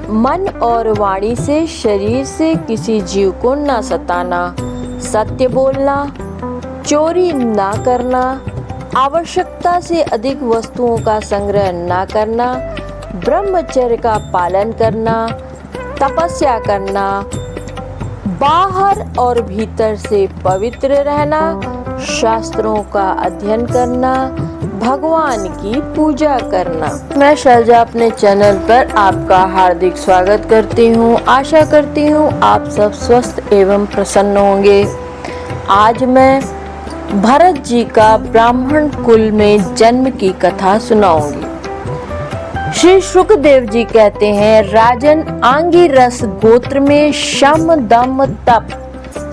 मन और वाणी से, शरीर से किसी जीव को न सताना, सत्य बोलना, चोरी न करना, आवश्यकता से अधिक वस्तुओं का संग्रह न करना, ब्रह्मचर्य का पालन करना, तपस्या करना, बाहर और भीतर से पवित्र रहना, शास्त्रों का अध्ययन करना, भगवान की पूजा करना। मैं शैलजा अपने चैनल पर आपका हार्दिक स्वागत करती हूँ। आशा करती हूँ आप सब स्वस्थ एवं प्रसन्न होंगे। आज मैं भरत जी का ब्राह्मण कुल में जन्म की कथा सुनाऊंगी। श्री शुकदेव जी कहते हैं, राजन आंगिरस गोत्र में शम दम तप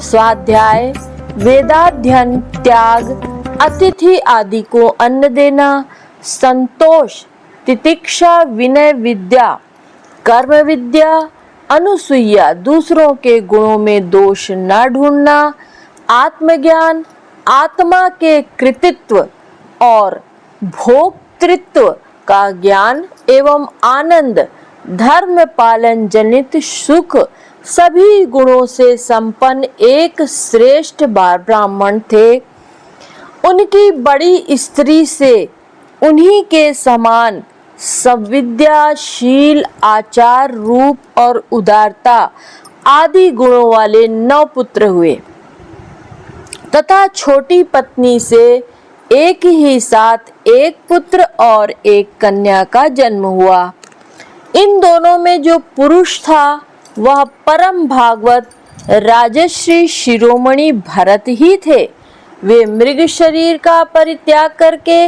स्वाध्याय वेदाध्ययन त्याग अतिथि आदि को अन्न देना, संतोष तितिक्षा विनय विद्या कर्म विद्या अनुसूया दूसरों के गुणों में दोष न ढूंढना, आत्मज्ञान आत्मा के कृतित्व और भोक्तृत्व का ज्ञान एवं आनंद धर्म पालन जनित सुख सभी गुणों से संपन्न एक श्रेष्ठ ब्राह्मण थे। उनकी बड़ी स्त्री से उन्हीं के समान संविद्याशील आचार रूप और उदारता आदि गुणों वाले 9 पुत्र हुए तथा छोटी पत्नी से एक ही साथ एक पुत्र और एक कन्या का जन्म हुआ। इन दोनों में जो पुरुष था वह परम भागवत राजश्री शिरोमणि भरत ही थे। वे मृग शरीर का परित्याग करके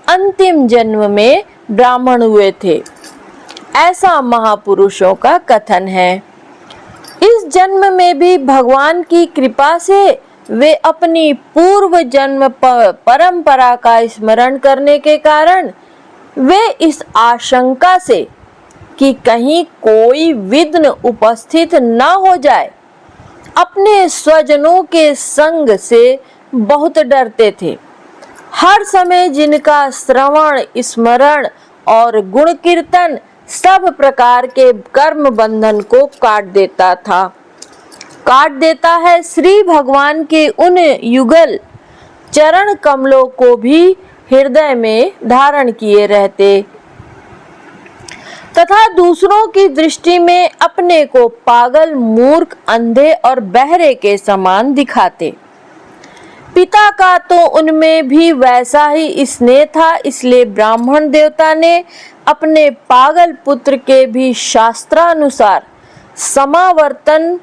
अंतिम जन्म में ब्राह्मण हुए थे, ऐसा महापुरुषों का कथन है। इस जन्म में भी भगवान की कृपा से वे अपनी पूर्व जन्म परंपरा का स्मरण करने के कारण वे इस आशंका से कि कहीं कोई विघ्न उपस्थित न हो जाए, अपने स्वजनों के संग से बहुत डरते थे। हर समय जिनका श्रवण स्मरण और गुण कीर्तन सब प्रकार के कर्म बंधन को काट देता है, श्री भगवान के उन युगल चरण कमलों को भी हृदय में धारण किए रहते तथा दूसरों की दृष्टि में अपने को पागल मूर्ख अंधे और बहरे के समान दिखाते। पिता का तो उनमें भी वैसा ही स्नेह था, इसलिए ब्राह्मण देवता ने अपने पागल पुत्र के भी शास्त्रानुसार समावर्तन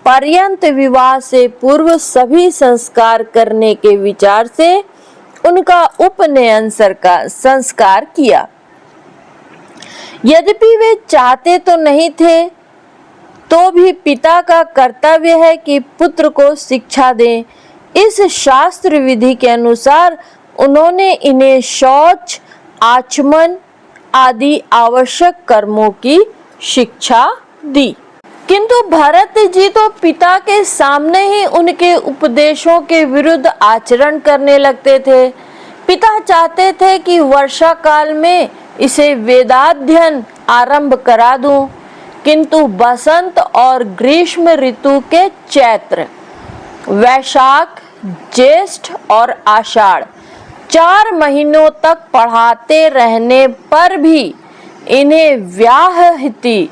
पर्यंत विवाह से पूर्व सभी संस्कार करने के विचार से उनका उपनयन संस्कार किया। यद्यपि वे चाहते तो नहीं थे, तो भी पिता का कर्तव्य है कि पुत्र को शिक्षा दें। इस शास्त्र विधि के अनुसार उन्होंने इन्हें शौच आचमन आदि आवश्यक कर्मों की शिक्षा दी। किंतु भरत जी तो पिता के सामने ही उनके उपदेशों के विरुद्ध आचरण करने लगते थे। पिता चाहते थे कि वर्षा काल में इसे वेदाध्ययन आरंभ करा दूं, किंतु बसंत और ग्रीष्म ऋतु के चैत्र, वैशाख, ज्येष्ठ और आषाढ़ 4 महीनों तक पढ़ाते रहने पर भी इन्हें व्याहृति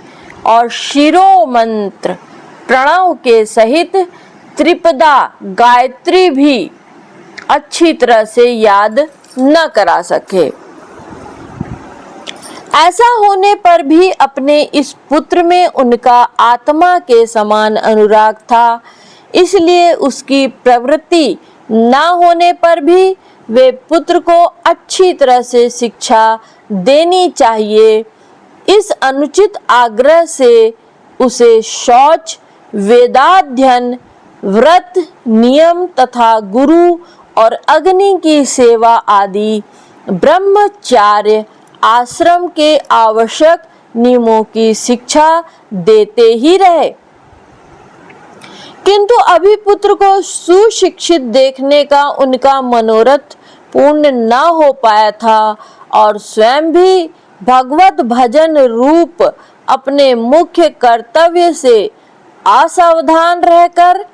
और शिरोमंत्र प्रणव के सहित त्रिपदा गायत्री भी अच्छी तरह से याद न करा सके। ऐसा होने पर भी अपने इस पुत्र में उनका आत्मा के समान अनुराग था, इसलिए उसकी प्रवृत्ति न होने पर भी वे पुत्र को अच्छी तरह से शिक्षा देनी चाहिए। इस अनुचित आग्रह से उसे शौच, वेदाध्ययन, व्रत, नियम तथा गुरु और अग्नि की सेवा आदि ब्रह्मचार्य आश्रम के आवश्यक नियमों की शिक्षा देते ही रहे। किंतु अभी पुत्र को सुशिक्षित देखने का उनका मनोरथ पूर्ण न हो पाया था और स्वयं भी भगवत भजन रूप अपने मुख्य कर्तव्य से असावधान रहकर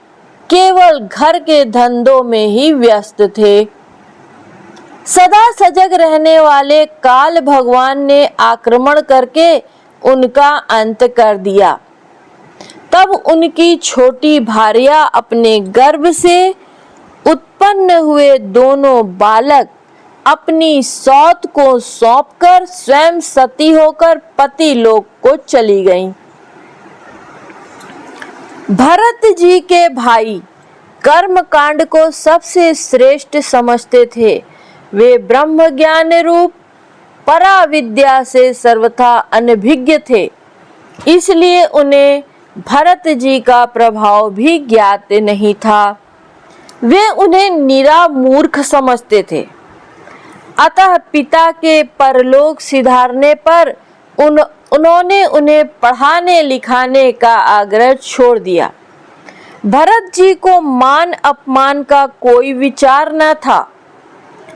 केवल घर के धंधों में ही व्यस्त थे। सदा सजग रहने वाले काल भगवान ने आक्रमण करके उनका अंत कर दिया। तब उनकी छोटी भार्या अपने गर्भ से उत्पन्न हुए दोनों बालक अपनी सौत को सौंपकर स्वयं सती होकर पति लोक को चली गईं। भरत जी के भाई कर्म कांड को सबसे श्रेष्ठ समझते थे। वे ब्रह्म ज्ञान रूप पराविद्या से सर्वथा अनभिज्ञ थे, इसलिए उन्हें भरत जी का प्रभाव भी ज्ञात नहीं था। वे उन्हें निरा मूर्ख समझते थे। अतः पिता के परलोक सिधारने पर उन्होंने उन्हें पढ़ाने लिखाने का आग्रह छोड़ दिया। भरत जी को मान अपमान का कोई विचार न था।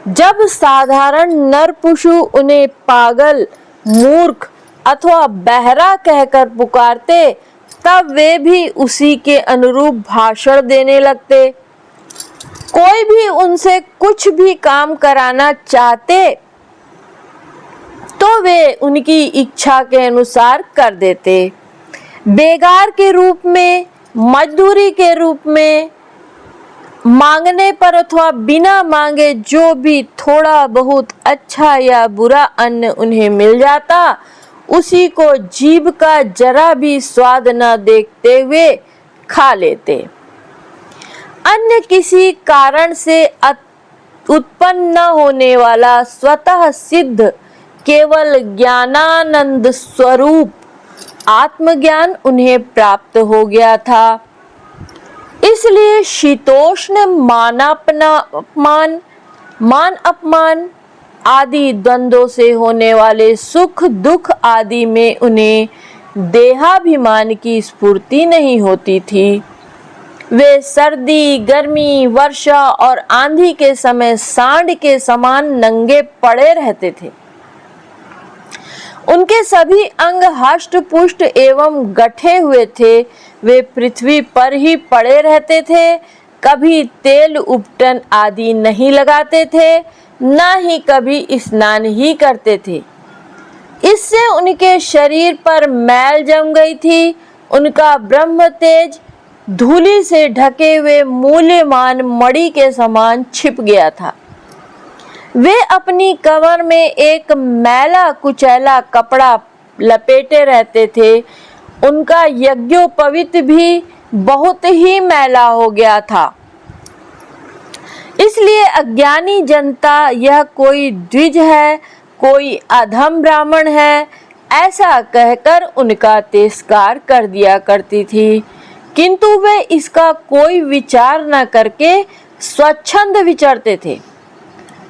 जब साधारण नरपुषु उन्हें पागल, मूर्ख अथवा बहरा कहकर पुकारते, तब वे भी उसी के अनुरूप भाषण देने लगते। कोई भी उनसे कुछ भी काम कराना चाहते तो वे उनकी इच्छा के अनुसार कर देते। बेगार के रूप में, मजदूरी के रूप में, मांगने पर अथवा बिना मांगे जो भी थोड़ा बहुत अच्छा या बुरा अन्न उन्हें मिल जाता, उसी को जीभ का जरा भी स्वाद न देखते हुए खा लेते। अन्य किसी कारण से उत्पन्न न होने वाला स्वतः सिद्ध केवल ज्ञानानंद स्वरूप आत्मज्ञान उन्हें प्राप्त हो गया था। इसलिए शीतोष्ण मान अपमान आदि द्वंद्वों से होने वाले सुख दुख आदि में उन्हें देहाभिमान की स्फूर्ति नहीं होती थी। वे सर्दी, गर्मी, वर्षा और आंधी के समय सांड के समान नंगे पड़े रहते थे। उनके सभी अंग हष्ट पुष्ट एवं गठे हुए थे। वे पृथ्वी पर ही पड़े रहते थे, कभी तेल उपटन आदि नहीं लगाते थे, न ही कभी स्नान ही करते थे। इससे उनके शरीर पर मैल जम गई थी। उनका ब्रह्म तेज धूलि से ढके हुए मूल्यमान मणि के समान छिप गया था। वे अपनी कमर में एक मैला कुचैला कपड़ा लपेटे रहते थे। उनका यज्ञोपवीत भी बहुत ही मैला हो गया था। इसलिए अज्ञानी जनता यह कोई द्विज है, कोई अधम ब्राह्मण है, ऐसा कहकर उनका तिरस्कार कर दिया करती थी। किंतु वे इसका कोई विचार न करके स्वच्छंद विचरते थे।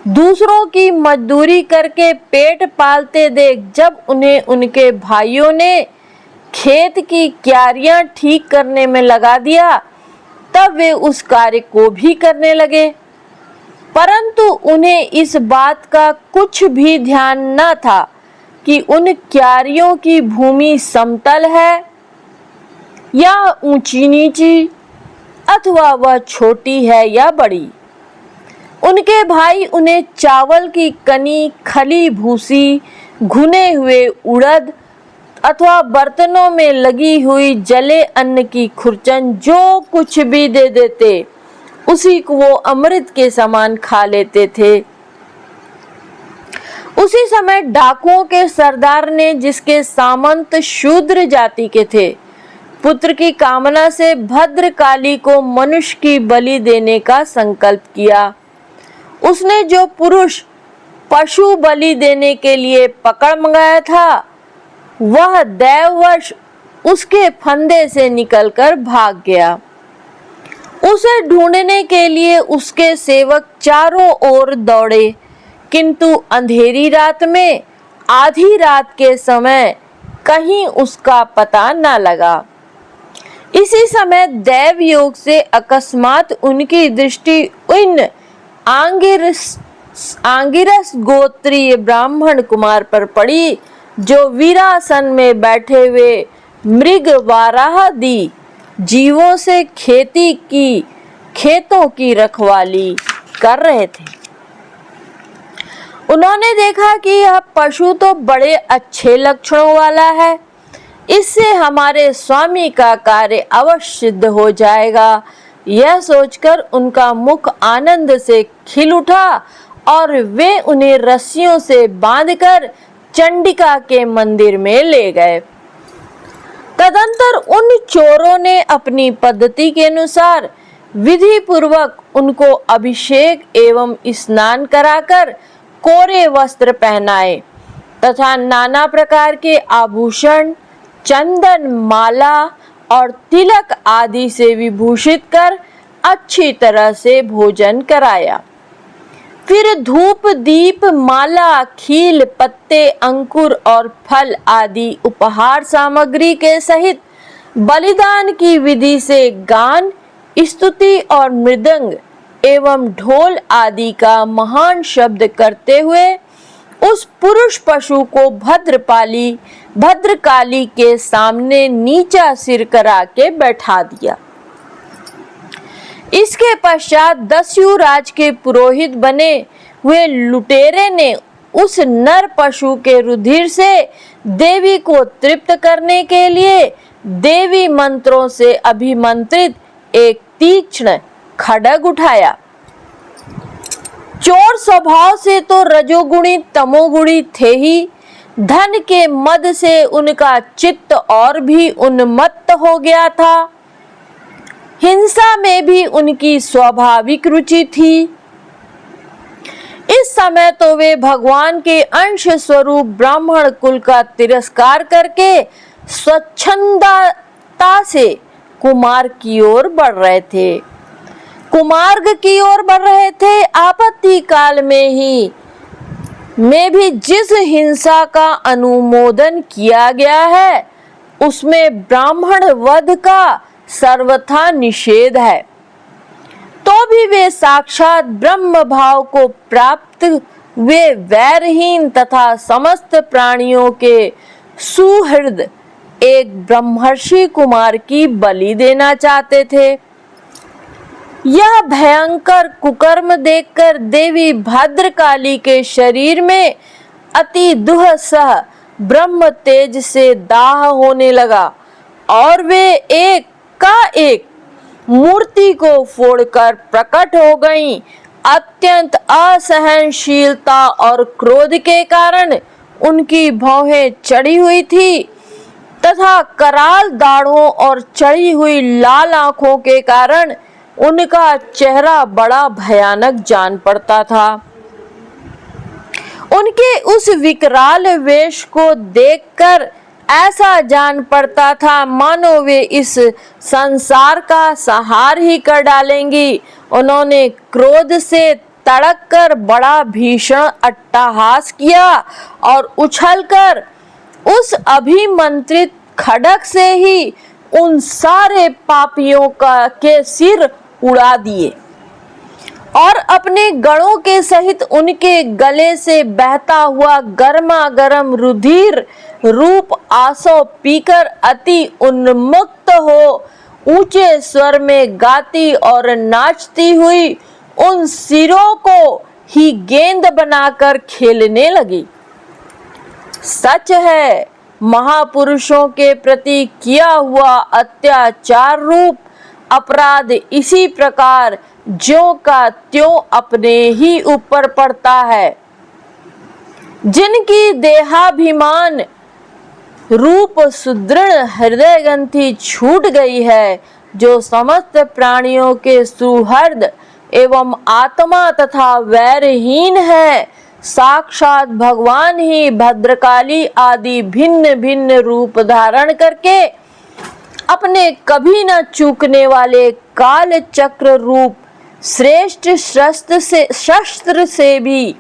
दूसरों की मजदूरी करके पेट पालते देख जब उन्हें उनके भाइयों ने खेत की क्यारियां ठीक करने में लगा दिया, तब वे उस कार्य को भी करने लगे। परंतु उन्हें इस बात का कुछ भी ध्यान न था कि उन क्यारियों की भूमि समतल है या ऊंची नीची, अथवा वह छोटी है या बड़ी। उनके भाई उन्हें चावल की कनी, खली भूसी, भुने हुए उड़द अथवा बर्तनों में लगी हुई जले अन्न की खुरचन जो कुछ भी दे देते, उसी को वो अमृत के समान खा लेते थे। उसी समय डाकुओं के सरदार ने, जिसके सामंत शूद्र जाति के थे, पुत्र की कामना से भद्रकाली को मनुष्य की बलि देने का संकल्प किया। उसने जो पुरुष पशु बलि देने के लिए पकड़ मंगाया था, वह दैववश उसके फंदे से निकलकर भाग गया। उसे ढूंढने के लिए उसके सेवक चारों ओर दौड़े, किंतु अंधेरी रात में आधी रात के समय कहीं उसका पता न लगा। इसी समय दैव योग से अकस्मात उनकी दृष्टि उन आंगिरस गोत्रीय ब्राह्मण कुमार पर पड़ी, जो वीरासन में बैठे हुए मृग वाराहदी जीवों से खेतों की रखवाली कर रहे थे। उन्होंने देखा कि यह पशु तो बड़े अच्छे लक्षणों वाला है, इससे हमारे स्वामी का कार्य अवश्य सिद्ध हो जाएगा। यह सोचकर उनका मुख आनंद से खिल उठा और वे उन्हें रस्सियों से बांधकर चंडिका के मंदिर में ले गए। तदंतर उन चोरों ने अपनी पद्धति के अनुसार विधि पूर्वक उनको अभिषेक एवं स्नान कराकर कोरे वस्त्र पहनाए तथा नाना प्रकार के आभूषण, चंदन, माला और तिलक आदि से विभूषित कर अच्छी तरह से भोजन कराया। फिर धूप, दीप, माला, खील, पत्ते, अंकुर और फल आदि उपहार सामग्री के सहित बलिदान की विधि से गान, स्तुति और मृदंग एवं ढोल आदि का महान शब्द करते हुए उस पुरुष पशु को भद्रकाली के सामने नीचा सिर करा के बैठा दिया। इसके पश्चात दस्यु राज के पुरोहित बने हुए लुटेरे ने उस नर पशु के रुधिर से देवी को तृप्त करने के लिए देवी मंत्रों से अभिमंत्रित एक तीक्ष्ण खड्ग उठाया। चोर स्वभाव से तो रजोगुणी तमोगुणी थे ही, धन के मद से उनका चित्त और भी उन्मत्त हो गया था। हिंसा में भी उनकी स्वाभाविक रुचि थी। इस समय तो वे भगवान के अंश स्वरूप ब्राह्मण कुल का तिरस्कार करके स्वच्छंदता से कुमार्ग की ओर बढ़ रहे थे। आपत्ति काल में भी जिस हिंसा का अनुमोदन किया गया है उसमें ब्राह्मण वध का सर्वथा निषेध है। तो भी वे साक्षात ब्रह्म भाव को प्राप्त वे वैरहीन तथा समस्त प्राणियों के सुहृद एक ब्रह्मर्षि कुमार की बलि देना चाहते थे। यह भयंकर कुकर्म देखकर देवी भद्रकाली के शरीर में अति दुस्सह ब्रह्म तेज से दाह होने लगा और वे एक मूर्ति को फोड़कर प्रकट हो गईं। अत्यंत असहनशीलता और क्रोध के कारण उनकी भौहें चढ़ी हुई थी तथा कराल दाढ़ों और चढ़ी हुई लाल आंखों के कारण उनका चेहरा बड़ा भयानक जान पड़ता था। उनके उस विकराल वेश को देखकर ऐसा जान पड़ता था मानो वे इस संसार का संहार ही कर डालेंगी। उन्होंने क्रोध से तड़क कर बड़ा भीषण अट्टहास किया और उछलकर उस अभिमंत्रित खड्ग से ही उन सारे पापियों के सिर उड़ा दिए और अपने गणों के सहित उनके गले से बहता हुआ गर्मागर्म रुधिर रूप आंसू पीकर अति उन्मत्त हो ऊंचे स्वर में गाती और नाचती हुई उन सिरों को ही गेंद बनाकर खेलने लगी। सच है, महापुरुषों के प्रति किया हुआ अत्याचार रूप अपराध इसी प्रकार ज्यों का त्यों अपने ही ऊपर पड़ता है। जिनकी देहाभिमान रूप सुदृढ़ हृदय ग्रंथि छूट गई है, जो समस्त प्राणियों के सुहृद एवं आत्मा तथा वैरहीन है, साक्षात भगवान ही भद्रकाली आदि भिन्न भिन्न रूप धारण करके अपने कभी न चूकने वाले काल चक्र रूप श्रेष्ठ शस्त्र से भी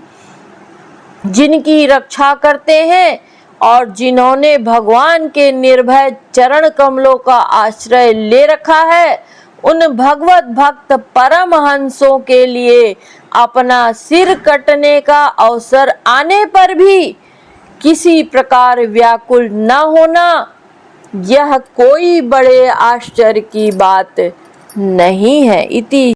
जिनकी रक्षा करते हैं और जिन्होंने भगवान के निर्भय चरण कमलों का आश्रय ले रखा है, उन भगवत भक्त परमहंसों के लिए अपना सिर कटने का अवसर आने पर भी किसी प्रकार व्याकुल न होना, यह कोई बड़े आश्चर्य की बात नहीं है। इति